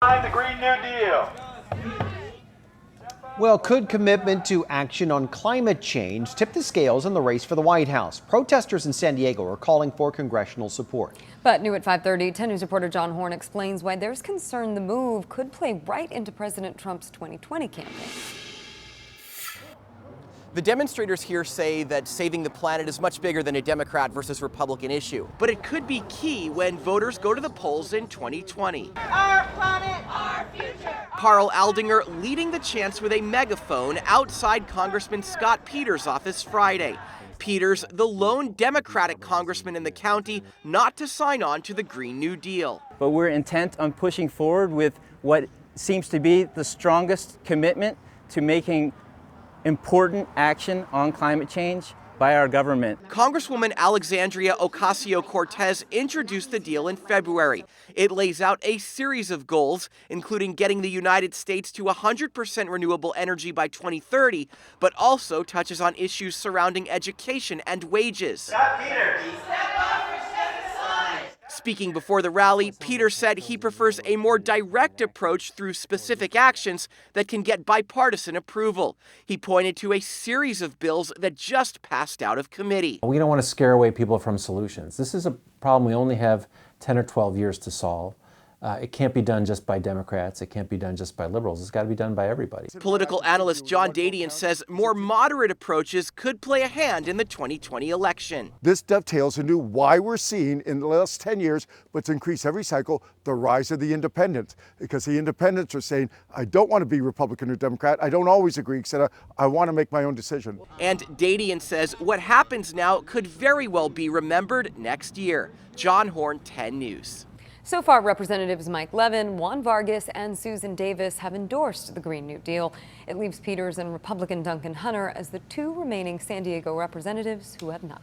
behind the Green New Deal. Well, could commitment to action on climate change tip the scales in the race for the White House? Protesters in San Diego are calling for congressional support. But new at 5:30, 10 News reporter John Horn explains why there's concern the move could play right into President Trump's 2020 campaign. The demonstrators here say that saving the planet is much bigger than a Democrat versus Republican issue. But it could be key when voters go to the polls in 2020. Our planet, our future. Carl Aldinger leading the chants with a megaphone outside Congressman Scott Peters' office Friday. Peters, the lone Democratic congressman in the county not to sign on to the Green New Deal. But we're intent on pushing forward with what seems to be the strongest commitment to making important action on climate change by our government. Congresswoman Alexandria Ocasio-Cortez introduced the deal in February. It lays out a series of goals, including getting the United States to 100% renewable energy by 2030, but also touches on issues surrounding education and wages. Speaking before the rally, Peter said he prefers a more direct approach through specific actions that can get bipartisan approval. He pointed to a series of bills that just passed out of committee. We don't want to scare away people from solutions. This is a problem we only have 10 or 12 years to solve. It can't be done just by Democrats. It can't be done just by liberals. It's got to be done by everybody. Political analyst John Dadian says more moderate approaches could play a hand in the 2020 election. This dovetails into why we're seeing in the last 10 years, but to increase every cycle, the rise of the independents. Because the independents are saying, I don't want to be Republican or Democrat. I don't always agree, etc. I want to make my own decision. And Dadian says what happens now could very well be remembered next year. John Horn, 10 News. So far, Representatives Mike Levin, Juan Vargas, and Susan Davis have endorsed the Green New Deal. It leaves Peters and Republican Duncan Hunter as the two remaining San Diego representatives who have not.